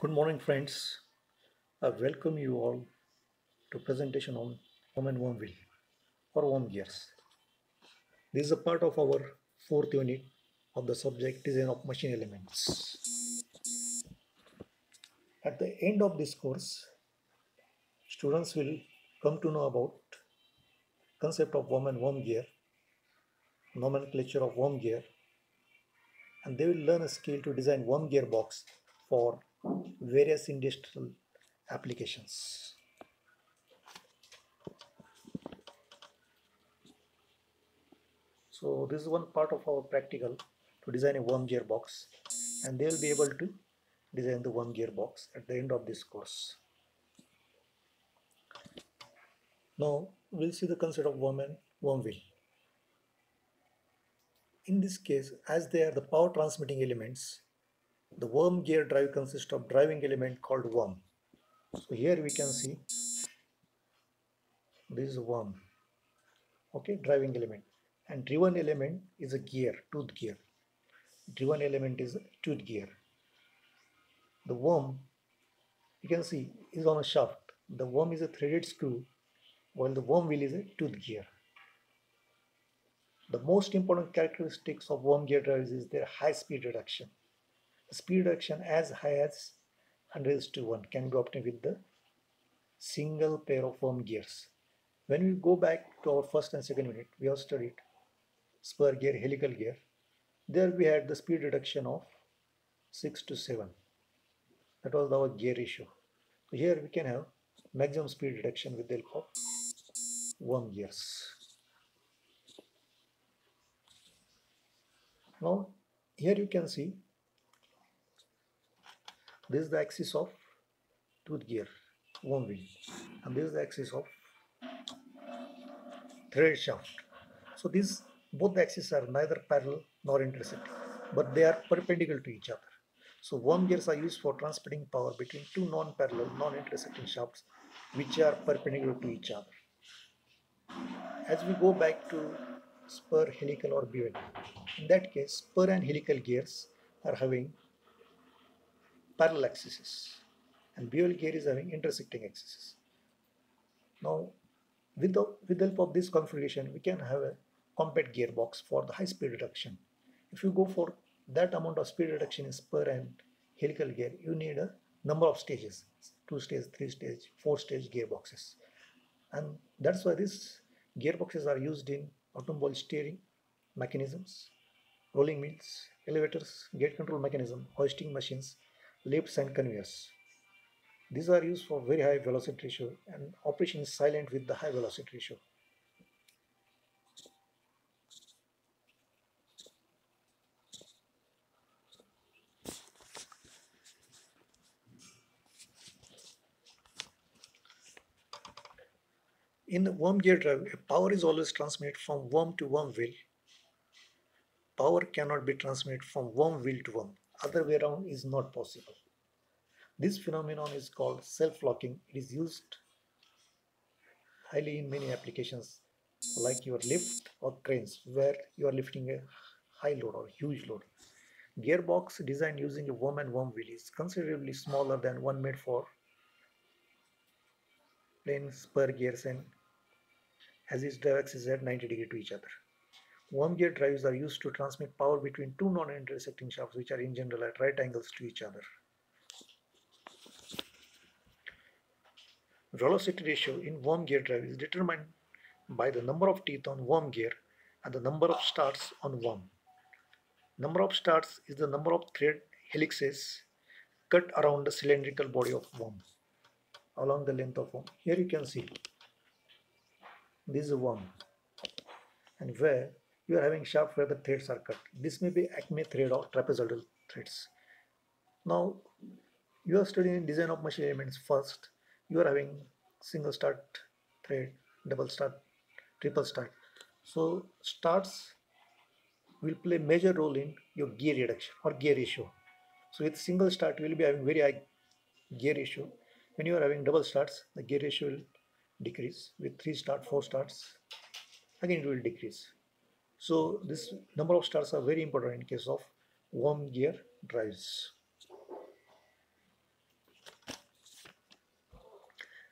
Good morning, friends. I welcome you all to presentation on worm and worm wheel or worm gears. This is a part of our fourth unit of the subject design of machine elements. At the end of this course, students will come to know about concept of worm and worm gear, nomenclature of worm gear, and they will learn a skill to design worm gear box for various industrial applications. So this is one part of our practical to design a worm gear box, and they will be able to design the worm gear box at the end of this course. Now we'll see the concept of worm and worm wheel. In this case, as they are the power transmitting elements, the worm gear drive consists of driving element called worm. So here we can see this is worm, okay, driving element, and driven element is a gear, tooth gear. Driven element is a tooth gear. The worm, you can see, is on a shaft. The worm is a threaded screw, while the worm wheel is a tooth gear. The most important characteristics of worm gear drives is their high speed reduction. The speed reduction as high as 100:1 can be obtained with the single pair of worm gears. When we go back to our first and second unit, we have studied spur gear, helical gear. There we had the speed reduction of 6:7. That was our gear ratio. So here we can have maximum speed reduction with the help of worm gears. Now here you can see this is the axis of tooth gear, worm wheel, and this is the axis of thread shaft. So these both the axes are neither parallel nor intersecting, but they are perpendicular to each other. So worm gears are used for transmitting power between two non-parallel, non-intersecting shafts which are perpendicular to each other. As we go back to spur, helical or bevel, in that case spur and helical gears are having parallel axes and bevel gear is having intersecting axes. Now with the help of this configuration, we can have a compact gearbox for the high speed reduction. If you go for that amount of speed reduction in spur and helical gear, you need a number of stages, 2 stage, 3 stage, 4 stage gearboxes. And that's why these gearboxes are used in automobile steering mechanisms, rolling mills, elevators, gate control mechanism, hoisting machines, lifts and conveyors. These are used for very high velocity ratio and operation is silent with the high velocity ratio. In the worm gear drive, power is always transmitted from worm to worm wheel. Power cannot be transmitted from worm wheel to worm. Other way around is not possible. This phenomenon is called self-locking. It is used highly in many applications like your lift or cranes where you are lifting a high load or huge load. Gearbox designed using a worm and worm wheel is considerably smaller than one made for plain spur gears and as its drive axis at 90° to each other. Worm gear drives are used to transmit power between two non-intersecting shafts which are in general at right angles to each other. Velocity ratio in worm gear drive is determined by the number of teeth on worm gear and the number of starts on worm. Number of starts is the number of thread helixes cut around the cylindrical body of worm along the length of worm. Here you can see this is a worm and where you are having shaft where the threads are cut. This may be acme thread or trapezoidal threads. Now you are studying design of machine elements first. You are having single start thread, double start, triple start. So starts will play major role in your gear reduction or gear ratio. So with single start you will be having very high gear ratio. When you are having double starts, the gear ratio will decrease. With 3 start, 4 starts, again it will decrease. So this number of starts are very important in case of worm gear drives.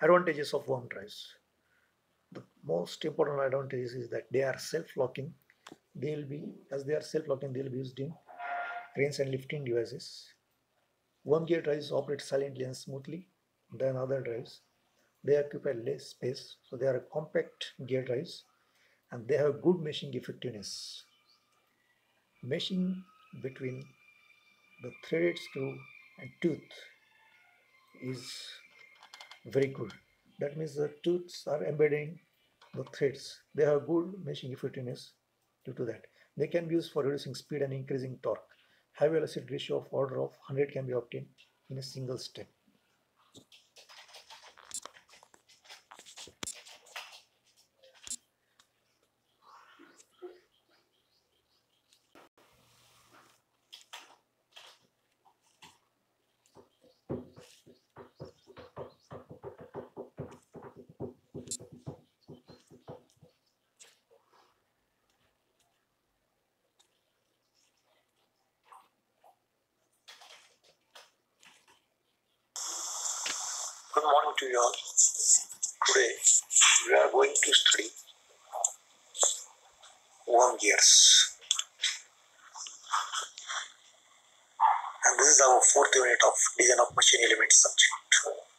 Advantages of worm drives. The most important advantage is that they are self-locking. As they are self-locking, they will be used in cranes and lifting devices. Worm gear drives operate silently and smoothly than other drives. They occupy less space, so they are compact gear drives, and they have good meshing effectiveness. Meshing between the threaded screw and tooth is very good. That means the tooths are embedding the threads. They have good meshing effectiveness due to that. They can be used for reducing speed and increasing torque. High velocity ratio of order of 100 can be obtained in a single step. Good morning to you all. Today we are going to study worm gears, and this is our fourth unit of design of machine elements subject.